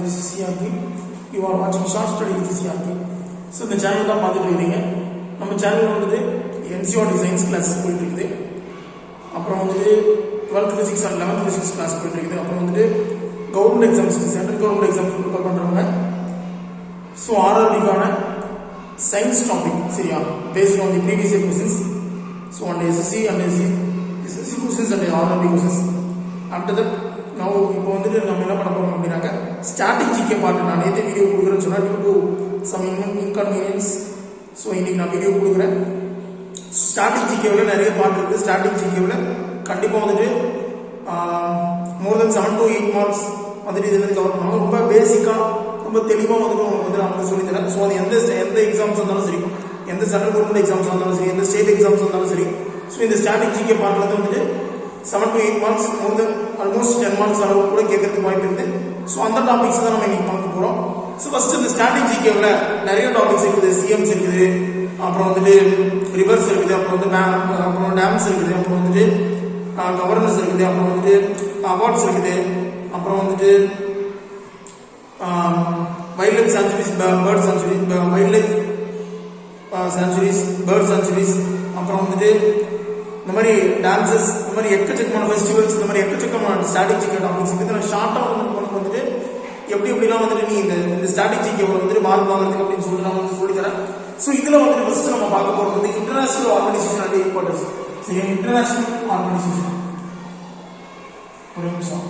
this is CRK. You are watching short study with CRK. So இந்த channel தான் பார்த்துட்டு இருக்கீங்க. நம்ம சேனல் வந்து NCERT சயின்ஸ் கிளாஸ் போயிட்டு இருக்குது. அப்புறம் வந்து 12th physics and 11th physics class போயிட்டு இருக்குது. அப்புறம் வந்து government exams central government exams prepare பண்றவங்க ஸோ ஆர்ஆர்பிக்கான சயின்ஸ் டாபிக் சரியா based on the previous year questions so and SSC and SSC questions and RRB questions after that நான் இப்போ வந்துட்டு நம்ம என்ன பண்ண போகிறோம் அப்படின்னாக்க ஸ்டாட்டிக் ஜிகே பார்ட் நான் நேற்று வீடியோ கொடுக்குறேன்னு சொன்னால் due to some inconvenience so இன்னைக்கு நான் வீடியோ கொடுக்குறேன். ஸ்டாட்டிக் ஜிகேவில் நிறைய பார்ட் இருக்குது. ஸ்டாட்டிக் ஜிகேவில் கண்டிப்பாக வந்துட்டு மோர் தென் 7 to 8 மார்க்ஸ் வந்துட்டு இதுலேருந்து கவர் பண்ணுவாங்க. ரொம்ப பேசிக்காக ரொம்ப தெளிவாக வந்துட்டு உங்களுக்கு வந்து நான் வந்து சொல்லித்தரேன். ஸோ அது எந்த எக்ஸாம்ஸ் இருந்தாலும் சரி, எந்த சென்ட்ரல் கவர்மெண்ட் எக்ஸாம்ஸ் இருந்தாலும் சரி, எந்த ஸ்டேட் எக்ஸாம்ஸ் இருந்தாலும் சரி, ஸோ இந்த ஸ்டாட்டிக் ஜிகே பார்ட்லேருந்து வந்துட்டு 7 to 8 marks more than almost 10 marks அளவு கூட கேட்கறதுக்கு வாய்ப்பு இருக்குது. ஸோ அந்த டாபிக்ஸ் தான் நம்ம இன்னைக்கு பார்க்க போகிறோம். ஸோ ஃபர்ஸ்ட் இந்த ஸ்டாட்டிக் ஜிகேவில் நிறைய டாபிக்ஸ் இருக்குது. சிஎம்ஸ் இருக்குது, அப்புறம் வந்துட்டு ரிவர்ஸ் இருக்குது, அப்புறம் வந்து அப்புறம் டேம்ஸ் இருக்குது, அப்புறம் வந்துட்டு கவர்னன்ஸ் இருக்குது, அப்புறம் வந்துட்டு அவார்ட்ஸ் இருக்குது, அப்புறம் வந்துட்டு wildlife sanctuaries, bird sanctuary, wildlife sanctuaries, bird sanctuaries, அப்புறம் வந்துட்டு இந்த மாதிரி டான்சஸ், இந்த மாதிரி எக்கச்சக்கமான ஃபெஸ்டிவல்ஸ், இந்த மாதிரி எக்கச்சக்கமான ஸ்டாட்டிக் ஜிகே டாபிக்ஸ் இருக்குது. நான் ஷார்ட்டாக வந்து உனக்கு வந்துட்டு எப்படிலாம் வந்துட்டு நீ இந்த ஸ்டாட்டிக் ஜிகே வந்துட்டு மார்க் வாங்குறதுக்கு அப்படின்னு சொல்லிட்டு நான் வந்து சொல்லித்தரேன். ஸோ இதில் வந்துட்டு ஃபர்ஸ்ட் நம்ம பார்க்க போகிறது வந்து இன்டர்நேஷனல் ஆர்கனைசேஷன் அண்ட் ஹெட்குவார்ட்டர்ஸ். சரி, இன்டர்நேஷனல் ஆர்கனைசேஷன் ஒரு நிமிஷம்.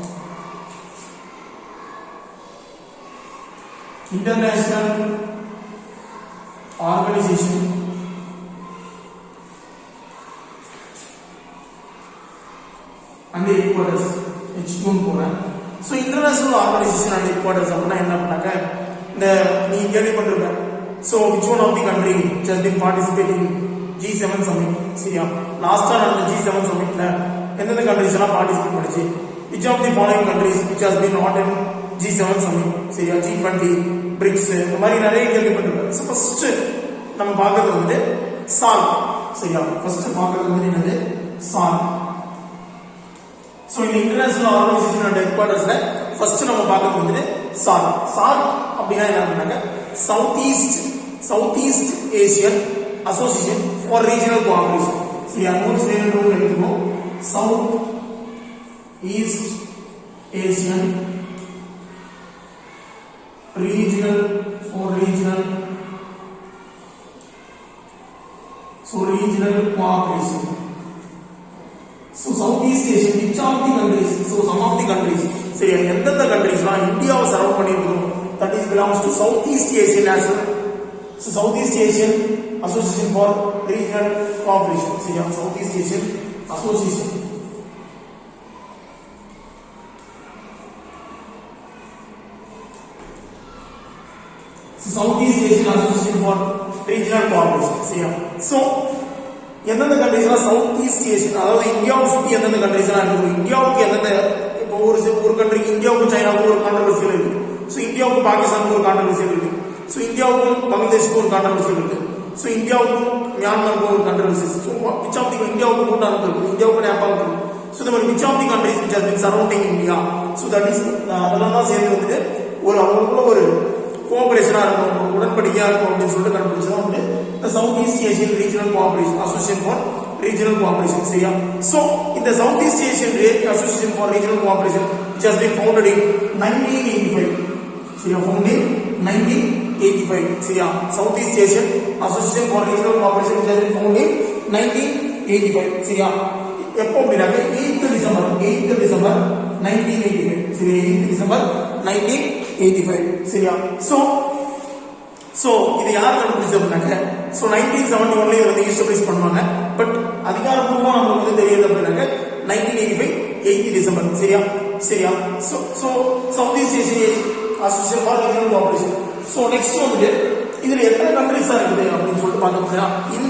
International organisation and headquarters H2 போறேன். So international organisation and headquarters அப்படின்னா என்ன பண்ணாக்க, இந்த நீ கேள்விப்பட்டிருக்க so which one of the country which has been participating G7 summit சரியா லாஸ்டா நடந்த G7 சமிட்ல எந்தெந்த கண்ட்ரிஸ் எல்லாம் பார்ட்டிசிபேட் பண்ணுச்சு, which of the following countries which has been not in G7 summit சரியா G20 பிரிக்ஸ் இந்த மாதிரி நிறைய கேள்விப்பட்டிருக்கேன். ஸோ ஃபர்ஸ்ட் நம்ம பார்க்கறது வந்து சால் சரியா ஃபர்ஸ்ட் பார்க்கறது வந்து என்னது சால். ஸோ இந்த இன்டர்நேஷனல் ஆர்கனைசேஷன் அண்ட் ஹெட்குவார்ட்டர்ஸ்ல ஃபர்ஸ்ட் நம்ம பார்க்கறது வந்து சால். சால் அப்படின்னா என்ன பண்ணாங்க, south east Asian association for regional cooperation சரியா நோட்ஸ் வேணும் எடுத்துக்கோ. South east Asian regional cooperation. So Southeast Asia, which of the countries, so some of the countries சரி எந்தெந்த கண்ட்ரீஸ்லாம் இந்தியாவை சரவுண்ட் பண்ணியிருக்கோம், that is belongs to Southeast Asian national, so Southeast Asian Association for Regional Cooperation சரியா Southeast Asian Association. Southeast Asian Association for Regional Cooperation சரியா. So எந்தெந்த கண்ட்ரீஸ்லாம் south east Asian, அதாவது இந்தியாவை சுற்றி எந்தெந்த கண்ட்ரீஸ்லாம் இருக்குது, இந்தியாவுக்கு எந்தெந்த இப்போ ஒரு கண்ட்ரிக்கு இந்தியாவுக்கும் சைனாவுக்கும் ஒரு கான்ட்ரவர்சியல் இருக்கு, ஸோ இந்தியாவுக்கு பாகிஸ்தானுக்கு ஒரு கான்ட்ரவர்சியல் இருக்கு, ஸோ இந்தியாவுக்கும் பங்களாதேஷுக்கு ஒரு கான்ட்ரவர்சியல் இருக்கு, ஸோ இந்தியாவுக்கும் மியான்மருக்கும் ஒரு controversy, so which of the இந்தியாவுக்கு பூட்டானுக்கு இருக்கு, இந்தியாவுக்கு நேபாளுக்கு இருக்கு. ஸோ இந்த மாதிரி which of the countries which has been surrounding India, so that is அதெல்லாம் தான் சேர்ந்து வந்துட்டு ஒரு அவங்களுக்குள்ள ஒரு கோஆபரேஷனா இருக்கும், ஒரு உடன்படிக்கையா இருக்கும் அப்படின்னு சொல்லிட்டு கண்டுபிடிச்சதான் வந்து இந்த south east Asian regional cooperation association for regional cooperation சரியா. ஸோ இந்த south east Asian association for regional cooperation which has been founded in 1985 சரியா founded in 1985 சரியா south east Asian association for regional cooperation which has been founded in 1985 சரியா. எப்போ அப்படின்னாக்க 8th December 1985 சரியா 8th December 1985 சரியா. So இது யார் கண்டுபிடிச்சு அப்படின்னாக்க, ஸோ 1971 வந்து எஸ்டாப்ளிஷ் பண்ணுவாங்க. பட் அதிகாரப்பூர்வமாக நமக்கு வந்து தெரியுது அப்படின்னாக்க 1985 8th டிசம்பர் சரியா. So south east Asian association for regional cooperation. So next வந்துட்டு இதுல எத்தனை கண்ட்ரிஸா இருக்குது அப்படின்னு சொல்லிட்டு பார்த்தோம்னா இன்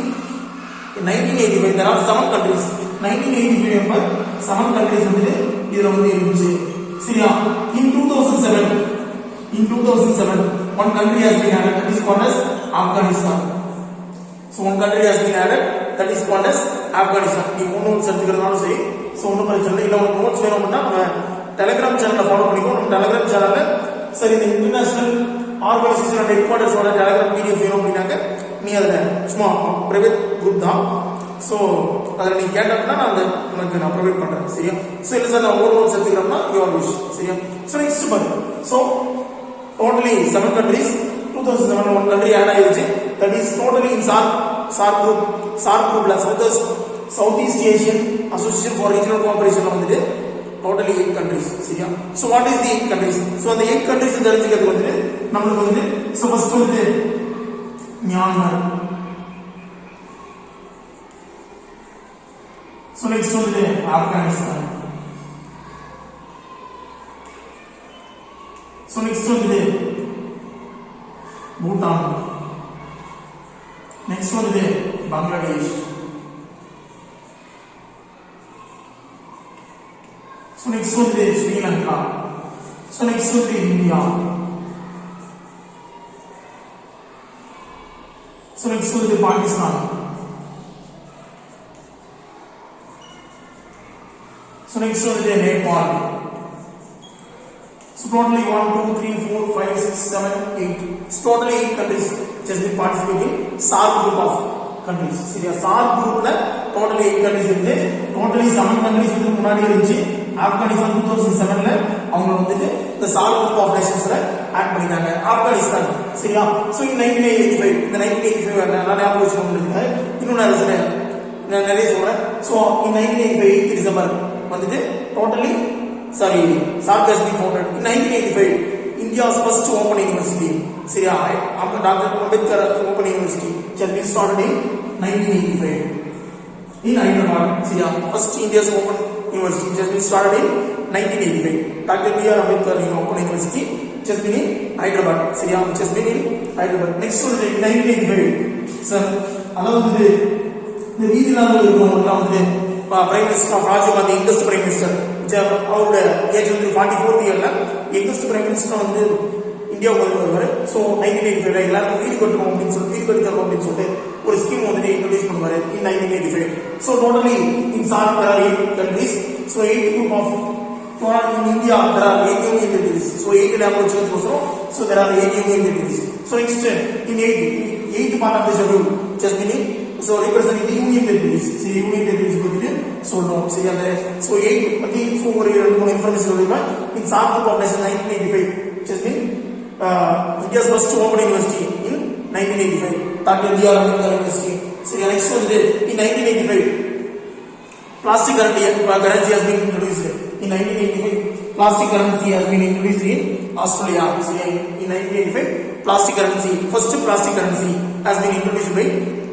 1985 there are 7 countries. 1985 அப்ப 7 countries வந்து இதுல வந்து இருந்துச்சு சரியா. In 2007 one country has been added, that is called as Afghanistan. So one country has been added, that is called as Afghanistan. நீ நோட்ஸ் எடுத்துக்கிறதுனாலும் சரி, ஸோ ஒன்றும் பிரச்சனை இல்லை. இல்லை உங்களுக்கு நோட்ஸ் வேணும் அப்படின்னா நம்ம டெலிகிராம் சேனலை ஃபாலோ பண்ணிக்கோ. நம்ம டெலிகிராம் சேனலில் சரி இந்த இன்டர்நேஷனல் ஆர்கனைசேஷன் அண்ட் ஹெட் குவார்டர்ஸோட டயக்ராம் PDF வேணும் அப்படின்னாக்க நீ அதில் சும்மா பிரைவேட் குரூப் தான். ஸோ அதில் நீ கேட்டப்பனா நான் உனக்கு நான் ப்ரொவைட் பண்ணுறேன். சரியா? ஸோ இல்லை சார் நான் ஓவர் நோட்ஸ் எடுத்துக்கிறோம்னா யுவர் விஷ். சரியா? ஸோ நெக்ஸ்ட் பாருங்க. So totally 7 countries 2007 1 country add ஆயிருச்சு. That is totally in SAARC குரூப்ல south east Asian association for regional cooperation வந்துட்டு டோட்டலி 8 countries. சரியா? So what is the 8 countries? So அந்த 8 countries தெரிஞ்சுக்கிறது வந்துட்டு நம்மளுக்கு வந்து ஸோ ஃபர்ஸ்ட் வந்து மியான்மர். ஸோ நெக்ஸ்ட் வந்து ஆப்கானிஸ்தான். ஸோ நெக்ஸ்ட் வந்து பூட்டான். நெக்ஸ்ட் வந்து பங்களாதேஷ். ஸோ நெக்ஸ்ட் வந்து ஸ்ரீலங்கா. ஸோ நெக்ஸ்ட் வந்து இந்தியா. ஸோ நெக்ஸ்ட் வந்து பாகிஸ்தான். ஸோ நெக்ஸ்ட் வந்து Nepal. So totally 1, 2, 3, 4, 5, 6, 7, 8. It's totally 8 countries just been participating SAARC group of countries. சரியா? SAARC groupல totally 8 countries இருக்கு. Totally 7 countries வந்து முன்னாடி இருந்துச்சு. ஆப்கானிஸ்தான் 2007ல அவங்க வந்துட்டு இந்த SAARC group of nationsல ஆட் பண்ணிட்டாங்க. ஆப்கானிஸ்தான். சரியா? So in 1985 இந்த 1985 நல்லா ஞாபகம் வச்சுக்கோங்க. இன்னும் நான் நிறைய சொல்றேன். So in 1985 டிசம்பர் வந்துட்டு totally SAARC has been founded in 1985. India's first open university. சரியா? Dr. Ambedkar Open University has been started in 1985 in Hyderabad. சரியா? First India's Open University has been started in 1985. Dr. B.R. Ambedkar Open University has been in Hyderabad. சரியா? Which has been in Hyderabad. Next one in 1985. Sir, அதாவது இந்த வீதியில இருக்கிறவங்க வந்து prime minister of Rajiv Gandhi youngest prime minister அவரோட age வந்து 44th இயர்ல youngest prime minister வந்து இந்தியாவுக்கு வருவார். ஸோ 1985 எல்லாருக்கும் வீடு கட்டணும் அப்படின்னு சொல்லி வீடு கட்டி தரணும் அப்படின்னு சொல்லிட்டு ஒரு ஸ்கீம் வந்துட்டு இன்ட்ரோடியூஸ் பண்ணுவாரு இன் 1985. So totally in SAARC there are 8 countries. So 8 group of in India there are 8 union territories. So 8 languages also. So there are 8 union territories. So next in 8th part of the schedule just meaning so representing the union territories. See union territories பத்தி சொல்லணும். சரியா? So 8 பத்தி ஒரு ரெண்டு மூணு information சொல்லிருக்கேன். In SAARC group of nations 1985 just been India's first open university in 1985. Dr. B.R. Ambedkar University. சரியா? next வந்து in 1985 plastic currency has been introduced. In 1985 plastic currency has been introduced in Australia. சரியா? In 1985 plastic currency first plastic currency has been introduced by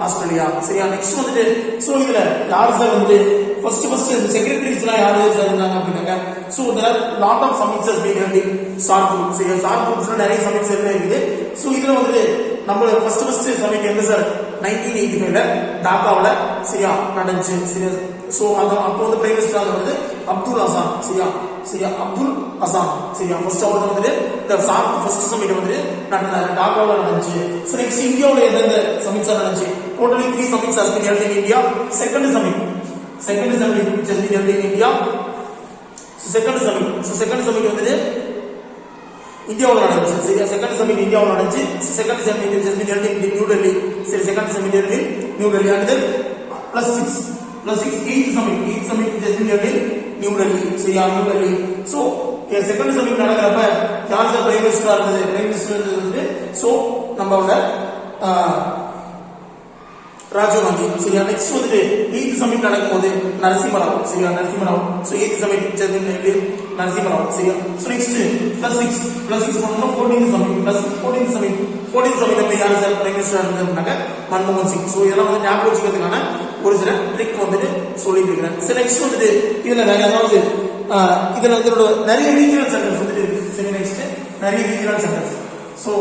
Australia. சரியா? next வந்து so இதுல யார் sir வந்து first இந்த செக்ரட்டரிஸ்லாம் யாரு சார் இருந்தாங்க அப்படினாக்க so there are lot of summits has been held in SAARC group. சரியா? SAARC groupsல நிறைய summits இருக்குது. சோ இதுல வந்து நம்ம first summit எங்க சார் 1985ல டாக்காவுல சரியா நடந்துச்சு. சரியா? சோ அப்போ வந்து பிரைம் மினிஸ்டர் வந்து அப்துல் ஹசான். சரியா? அப்துல் ஹசான். சரியா? ஃபர்ஸ்ட் அவர் வந்து இந்த SAARC ஃபர்ஸ்ட் சமிட் வந்து நடந்தாரு டாக்காவுல நடந்துச்சு. சோ நெக்ஸ்ட் இந்தியாவுல எந்தெந்த சமிட்ஸ் நடந்துச்சு? Totally 3 summits has been held in India. Second summit which has been held in India. Second summit வந்து இந்தியாவுல நடந்துச்சு. சரியா? செகண்ட் சமிட் இந்தியாவுல நடந்துச்சு. Second summit has been held in New Delhi. சரி, second summit held in New Delhi and then plus 6 8th summit which has been held in New Delhi. சரியா? New Delhi. So second summit நடக்கிறப்ப யார் sir prime மினிஸ்டரா இருந்தது? Prime minister வந்து so நம்மளோட ராஜீவ் காந்தி. சரியா? Next வந்து 8th சமிட் நடக்கும்போது நரசிம்மராவ். சரியா? Narasimha Rao. So 8th summit Narasimha Rao. சரியா? சோ நெக்ஸ்ட் plus 6 பண்ணனும் 14th submit plus 14th submit அப்ப யார் சார் பிரைம் மினிஸ்டர் இருந்தாங்க? மன்மோகன் சிங். சோ இதெல்லாம் வந்து ஞாபகம் வச்சுக்கிறதுக்கான ஒரு சில ட்ரிக் வந்துட்டு சொல்லிட்டு இருக்கேன். சோ நெக்ஸ்ட் வந்து இதுல நிறைய அதாவது இதுல வந்து நிறைய ரீஜனல் சென்டர்ஸ் வந்துட்டு இருக்கு. சரி, நெக்ஸ்ட் நிறைய regional centres. So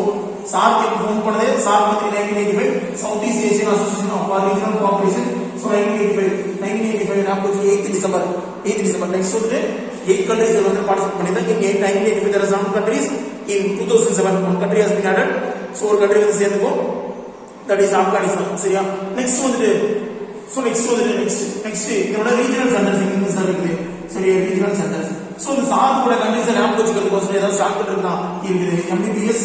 SAARC form பண்ணதே SAARC வந்து 1985 south east Asian association of regional cooperation. So 1985 நாற்பது 8th டிசம்பர். நெக்ஸ்ட் வந்து 8 countries வந்து பார்ட்டிசிபேட் பண்ணிருந்தாங்க. In 1985 there are 7 countries. In 2007 one country has been added. So ஒரு country வந்து சேர்ந்துக்கும், that is Afghanistan. சரியா? Next வந்து நெக்ஸ்ட் இதோட ரீஜனல் சென்டர்ஸ் எங்க சார் இருக்குது? சரி, ரீஜனல் சென்டர்ஸ். சோ இந்த சார் கூட கண்டிஷன் ஞாபகம் வச்சுக்கிறதுக்கு ஏதாவது ஷார்ட்கட் இருந்தா இருக்குது. MBBS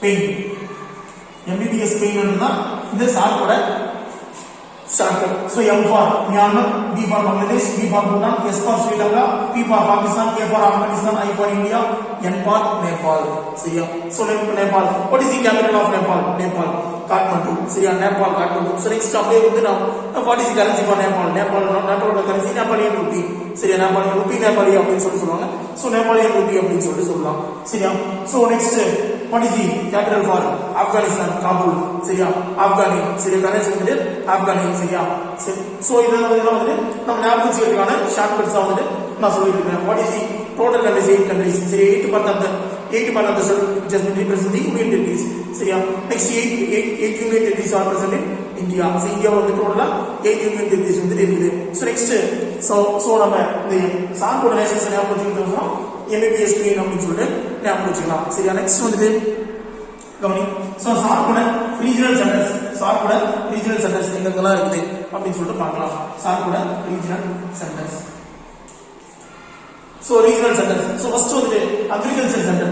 பெயின், MBBS பெயின் இருந்தா இந்த சார் கூட shortcut. So M for Myanmar, B for Bangladesh, B for Bhutan, S for Sri Lanka, P for Pakistan, K for Afghanistan, I for India, N for Nepal. சரியா? So Nepal. What is the capital of Nepal? Nepal. Kathmandu. சரியா? Nepal, Kathmandu. So next அப்படியே வந்து நான் what is the currency for Nepal? Nepalோட currency Nepalian rupee. சரியா? Nepalian rupee, Nepali அப்படின்னு சொல்லுவாங்க. So Nepalian rupee அப்படின்னு சொல்லலாம். சரியா? So next what is the capital for Afghanistan? Kabul. சரியா? Afghani. சரியா? கரன்சி வந்து Afghani. சரியா? So இதெல்லாம் வந்து நம்ம ஞாபகம் வச்சுக்கிறதுக்கான ஷார்ட்கட்ஸ் வந்து நான் சொல்லிட்டு இருக்கேன். What is the total countries? 8 countries. சரி 8% of the just represent the union territories. சரியா? Next 8 union territories are present in India. So India வந்து டோட்டலா 8 union territories வந்து இருக்குது. So next so நம்ம இந்த சார்போட நேஷன்ஸ் ஞாபகம் வச்சுக்கிட்டோம்னா MBBS பெயின் அப்படின்னு சொல்லிட்டு ஞாபகம் வச்சுக்கலாம். சரியா? நெக்ஸ்ட் வந்து கவனி. சோ சார்போட ரீஜனல் சென்டர்ஸ், சார்போட ரீஜனல் சென்டர்ஸ் எங்கெல்லாம் இருக்குது அப்படின்னு சொல்லிட்டு பார்க்கலாம். சார்போட regional centres. So regional centers. So first வந்து agriculture center.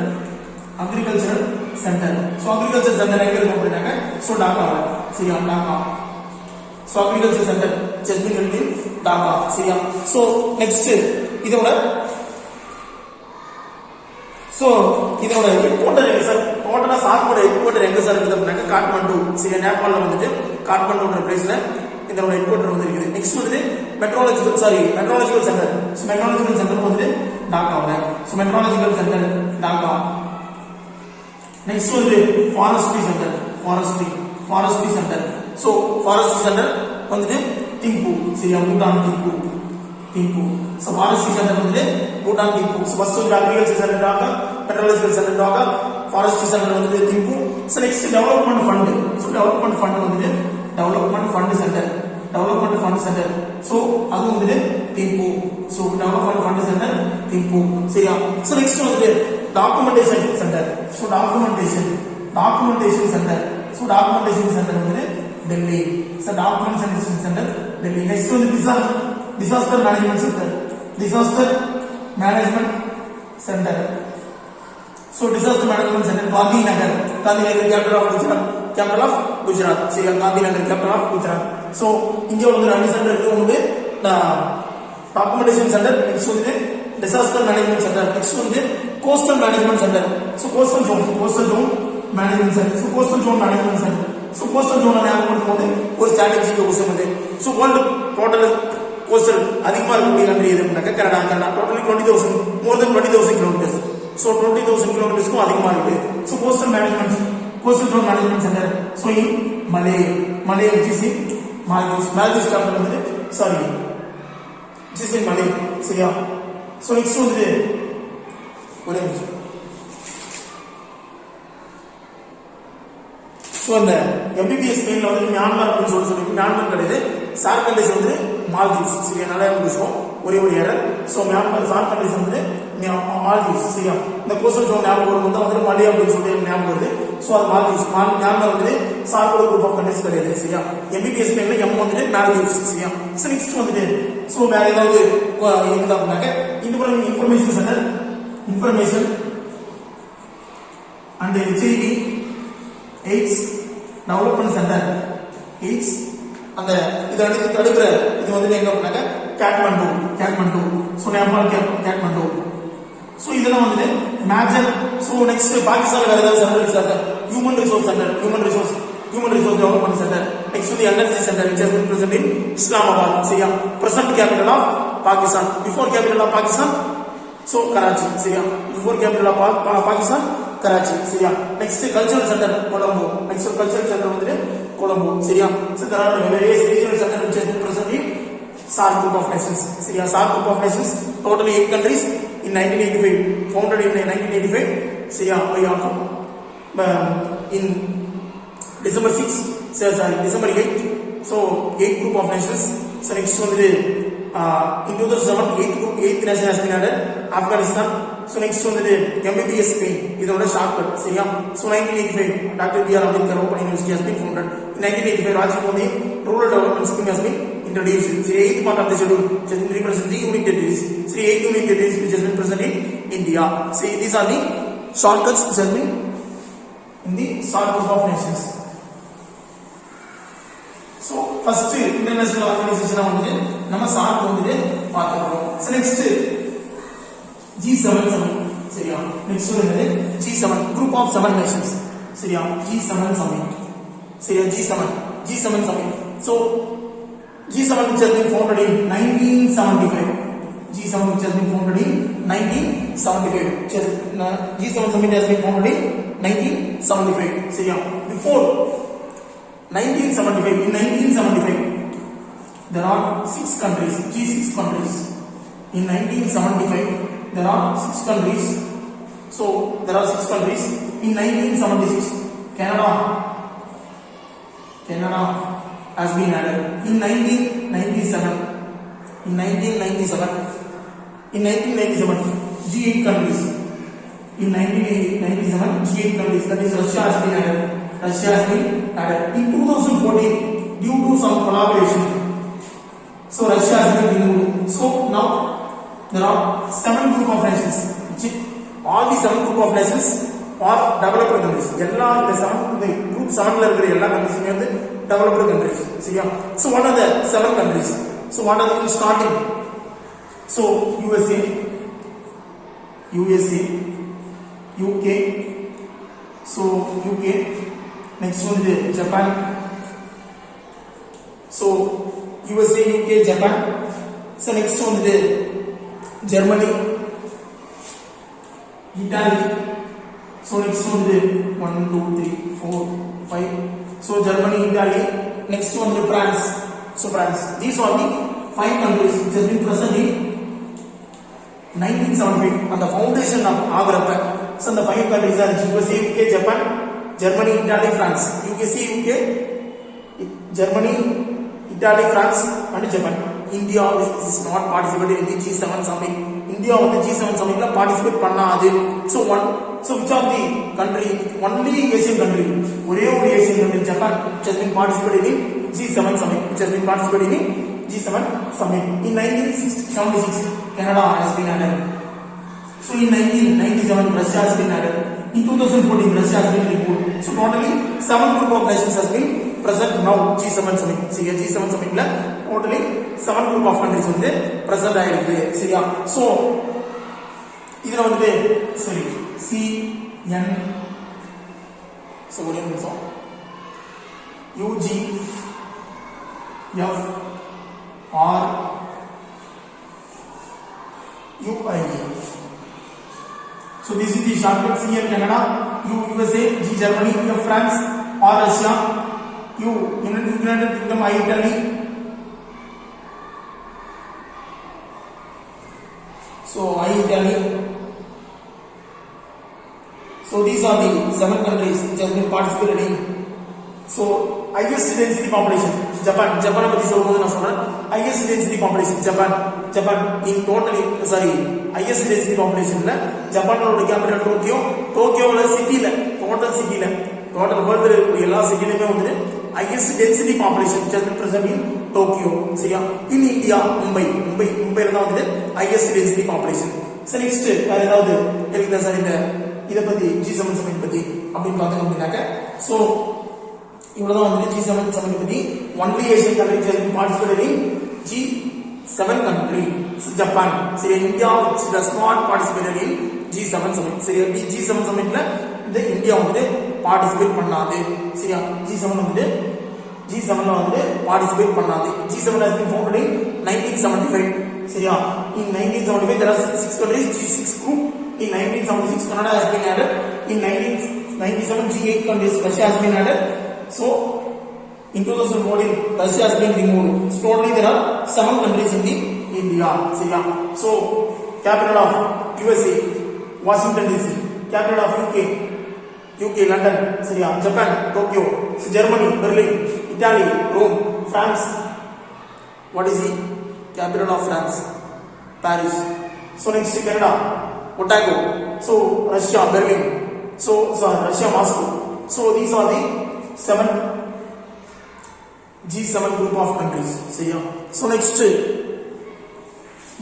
Agricultural center. So agriculture center எங்க இருக்கு அப்படினாக்க so டாக்கா. சரியா? Dhaka. So agriculture center just been in Dhaka. சரியா? So next இதோட ஹெட்குவார்ட்டர் எங்க சார்? டோட்டலா சார்போட ஹெட்குவார்ட்டர் எங்க சார் இருக்குது அப்படினாக்க காட்மாண்டு. சரியா? நேபாள்ல வந்துட்டு காட்மாண்டுன்ற பிளேஸ்ல இதோட ஹெட்குவார்ட்டர் வந்து இருக்குது. நெக்ஸ்ட் வந்து metrological centre. So metrological centre வந்து டாக்கால. So metrological centre Dhaka. Next வந்து forestry centre. Centre. So forestry centre வந்து திம்பு. சரியா? Bhutan Thimphu. So forestry centre வந்து பூட்டான் திம்பு. சோ ஃபர்ஸ்ட் வந்து agriculture centre Dhaka, metrological centre Dhaka, forestry centre வந்து Thimphu. So next development fund. So development fund வந்து development fund centre. So அது வந்து Thimphu. So development fund centre Thimphu. சரியா? So next வந்து documentation centre. So documentation centre. So documentation centre வந்து Delhi. So documentation centre Delhi. Next வந்து disaster management centre. So disaster management centre Gandhinagar. Capital of Gujarat. சரியா? Gandhinagar capital of Gujarat. So இந்தியாவுல வந்து 2 centre இருக்கு. ஒன்னு documentation centre, next வந்து டிசாஸ்டர் மேனேஜ்மென்ட் சென்டர், நெக்ஸ்ட் வந்து coastal management centre. So coastal zone management centre. So coastal zone ஞாபகம் போது ஒரு ஸ்ட்ராட்டஜிக் கொஸ்டின் வந்து சோ வேர்ல்ட் டோட்டல் கோஸ்டல் அதிகமா இருக்கக்கூடிய கண்ட்ரி எது அப்படின்னா Canada. Totally 20,000 more than 20,000 kilometres. So 20,000 கிலோமீட்டர்ஸ்க்கும் அதிகமா இருக்கு. So coastal zone management centre. So in Male which is in Maldives capital வந்து which is in Malay. சரியா? சோ நெக்ஸ்ட் வந்து ஒரே நிமிஷம். சோ அந்த MBBS பெயின்ல வந்து மியான்மர் அப்படின்னு சொல்லி மியான்மர் கிடையாது, சார் கண்ட்ரிஸ் வந்து மால்தீவ்ஸ். சரியா? நல்லா பேசுவோம். ஒரே ஒரு error. So Myanmar sir countries வந்து மால்தீவ்ஸ். சரியா? இந்த கோஸ்டல் ஜோன் ஞாபகம் வரும்போது வந்து மலே அப்படின்னு சொல்லி ஞாபகம் வருது. சோ அது மால்தீவ்ஸ். மியான்மர் வந்து சார்போட குரூப் ஆஃப் கண்ட்ரிஸ் கிடையாது. சரியா? MBBS பெயின்ல M வந்து மால்தீவ்ஸ். சரியா? சோ நெக்ஸ்ட் வந்துட்டு சோ வேற ஏதாவது இருக்குதா அப்படின்னாக்க information centre, information and HIV AIDS development centre. AIDS அந்த இத வந்து தடுக்கிற இது வந்து எங்க அப்படின்னாக்க காட்மாண்டு. சோ நேபாள் காட்மாண்டு. சோ இதெல்லாம் வந்து மேஜர். சோ நெக்ஸ்ட் பாகிஸ்தான்ல வேற ஏதாவது சென்டர் இருக்காங்க? Human resource development centre. Next வந்து energy centre which has been present in Islamabad. சரியா? present capital of Pakistan. Before capital of Pakistan so Karachi. சரியா? Before capital of Pakistan Karachi. சரியா? Next cultural centre Colombo. Next cultural centre வந்து கொலம்போ. சரியா? So there are various regional centers which has been present in SAARC group of nations. சரியா? SAARC group of nations totally 8 countries in 1985, founded in 1985. சரியா? by in December 8. So 8 group of nations. So next one is in 2007 8th nation has been added, Afghanistan. So next one is MBBS Spain. This is a shortcut. So 1985 Dr. B.R. Ambedkar Open University has been founded. In 1985 Rajiv Gandhi Rural Development Scheme has been introduced. So, 8th part of the schedule which has been represented the unique territories. So, 8 unique territories which has been present in India. See, these are the shortcuts which have been in the short group of nations. So, first international organization வந்து நம்ம chart வந்து பார்த்துறோம். So, next G7 summit. சரியா? Next வந்து G7 group of 7 nations. சரியா? G7 summit. சரியா? G7 summit. So, G7 which has been founded in 1975. G7 which has been founded in 1975. G7 summit has been founded in 1975. சரியா? Before 1975, in 1975 there are 6 countries, G6 countries. In 1975 there are 6 countries. So there are 6 countries. In 1976 Canada has been added. In 1997 G8 countries. In 1997 G8 countries, that is Russia has been added. In 2014 due to some collaboration, so Russia has been removed. So now there are 7 group of nations. All the 7 group of nations are developed countries. எல்லா இந்த 7 group 7ல இருக்கிற எல்லா countries வந்து developed countries. சரியா? So what are the 7 countries? So what are the starting? So USA, UK. So UK. Next one is Japan. So USA, UK, Japan. So next one is Germany, Italy. So next one is 1, 2, 3, 4, 5. So Germany, Italy. Next one is France. So France. These are the 5 countries which has been present in 1975 on the foundation of Agrapa. So the 5 countries are USA, UK, Japan, Germany, Italy, France. UK, Germany, Italy, France, and Japan. India is not participated in the G7 summit. India on the G7 summit la participate பண்ணாது. So which are the country? Only Asian country. ஒரே ஒரு Asian country, Japan, which has been participated in G7 summit. G7 summit. In 1976, Canada has been added. So in 1997, Russia has been added. In 2014, Russia has been removed. So totally 7 group of nations has been present now G7 summit. See, G7 summit la totally 7 group of countries வந்து present ஆயிருக்கு. சரியா? So இதுல வந்து சரி CN so ஒரு நிமிஷம் UGFRUIA. So this is the shortcut. CN Canada, USA, G Germany, F France, R Russia, United Kingdom, I Italy. So I Italy. So these are the 7 countries which have been participated in. So highest density population Japan பத்தி சொல்லும்போது நான் சொல்றேன் highest density population Japan in totally highest density populationல ஜப்பானோட capital டோக்கியோல சிட்டில total வேர்ல்ட்ல இருக்கிற எல்லா சிட்டிலயுமே வந்து highest density population which has been present in Tokyo. சரியா? in India மும்பைல தான் வந்து highest density population. So next வேற ஏதாவது இருக்குதா சார் இந்த இத பத்தி G7 சமிட் பத்தி அப்படின்னு பார்த்தோம் அப்படினாக்க so இவ்வளவுதான் வந்து G7 சமிட் பத்தி. only Asian country has been participated in G7 country. So Japan. சரி, India which does not participate in G7 summit. சரி, G7 summitல இந்த இந்தியா வந்து பார்ட்டிசிபேட் பண்ணாது. சரியா? G7 வந்து G7ல வந்து பார்ட்டிசிபேட் பண்ணாது. G7 has been founded in 1975. சரியா? in 1975 there are 6 countries, G6 group. in 1976 Canada has been added. in 1997 G8 countries, Russia has been added. So in 2014 Russia has been removed. So totally there are 7 countries in the India. சரியா? So capital of USA Washington DC, capital of UK London. சரியா? Japan Tokyo. So Germany Berlin, Italy Rome, France, what is the capital of France? Paris. So next Canada Otago. So Russia Berlin. So Russia Moscow. So these are the 7 G7 group of countries. சரியா? So next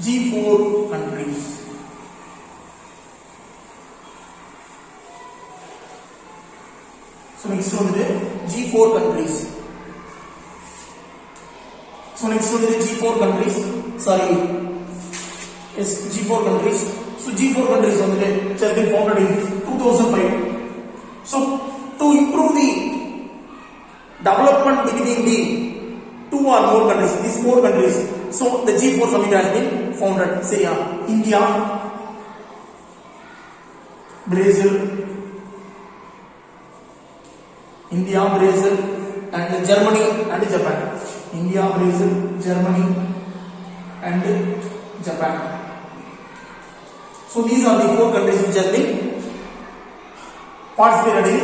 G4 countries. So next வந்து G4 countries. So next வந்து G4 countries. Sorry. Yes, G4 countries. So G4 countries வந்து has been founded in 2005. So to improve the development between the two or more countries, these four countries, so the G4 summit has been founded. Syria, India, Brazil, and Germany and Japan. India, Brazil, Germany and Japan. So these are the four countries which have been participated in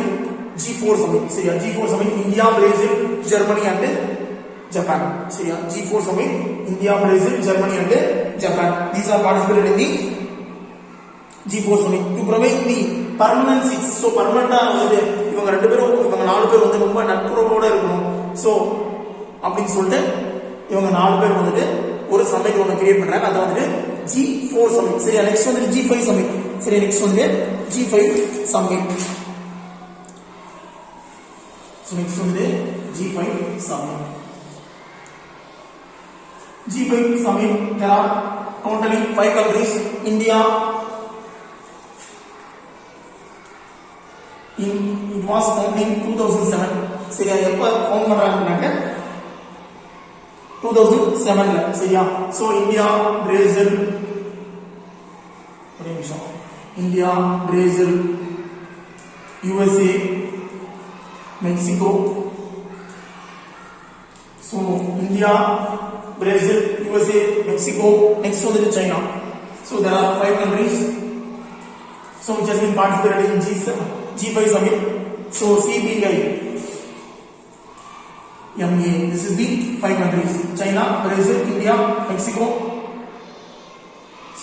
G4 summit. Syria, G4 summit, India, Brazil, Germany and Japan. Syria, G4 summit, India, Brazil, Germany and Japan. These are participated in the G4 summit to provide the permanent seats. So permanent வந்து இவங்க ரெண்டு பேரும் இவங்க நாலு பேர் வந்து ரொம்ப நட்புறவோட இருக்கணும். So அப்படின்னு சொல்லிட்டு இவங்க நாலு பேர் வந்துட்டு ஒரு சமிட் ஒன்று கிரியேட் பண்றாங்க. அது வந்துட்டு G4 சமிட். சரியா? நெக்ஸ்ட் வந்து G5 சமிட். சரி, நெக்ஸ்ட் வந்து G5 சமிட். So next வந்து G5 summit. G5 summit, there are totally 5 countries. India, it was founded in 2007. சரியா? எப்ப ஃபவுண்ட் பண்றாங்கன்னாக்க 2007ல. சரியா? So India, Brazil, ஒரு நிமிஷம், India, Brazil, USA, Mexico. So India, Brazil, USA, Mexico. Next one is China. So there are 5 countries. So which has been participated in G5 summit. So CBI, MA. This is the 5 countries: China, Brazil, India, Mexico.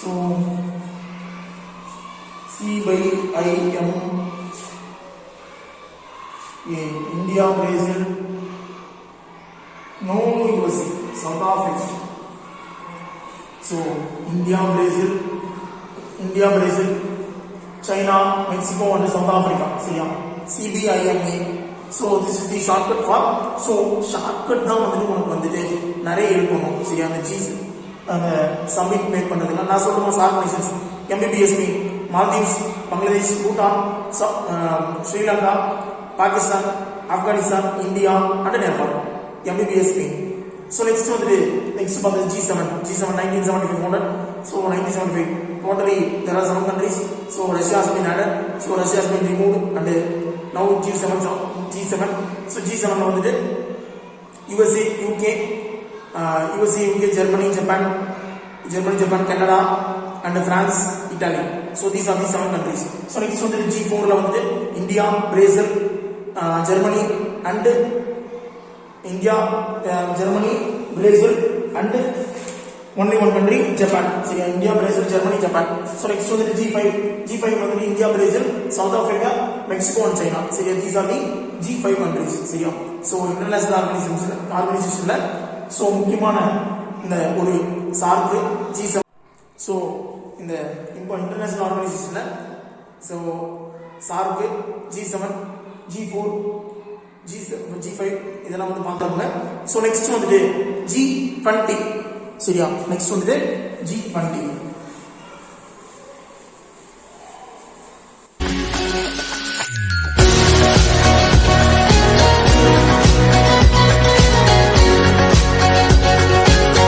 So CBIM. India, Brazil, no USA, South Africa. So India, Brazil, China, Mexico and South Africa. So yeah, CBIMA. So this is the shortcut for. So shortcut தான் வந்து உங்களுக்கு வந்துட்டு நிறைய இருக்கணும். சரியா? அந்த G அந்த submit make பண்றதுல நான் சொல்லுமா organisations MBBS meet Maldives, Bangladesh, Bhutan, Sri Lanka, Pakistan, Afghanistan, India and Nepal. MBBS mean. So next one the next about the G7 1975 founded. So 1975 totally there are 7 countries. So Russia has been added. So Russia has been removed and now G7. So G7 வந்து USA, UK, Germany, Japan, Canada and France, Italy. So these are the 7 countries. So next one the G4 la வந்து India, Brazil, Germany and Germany, Brazil and only one country, Japan. So India, Brazil, Germany, Japan. So next one is G5 வந்து India, Brazil, South Africa, Mexico and China. So these are the G5 countries. சரியா? So international organizationல so முக்கியமான இந்த ஒரு சார்பு G7. So இந்த international organizationல so சார்பு G7, G4, G5 இதெல்லாம் வந்து பார்த்தாங்க. So next வந்துட்டு G20. சரியா? next வந்துட்டு G20.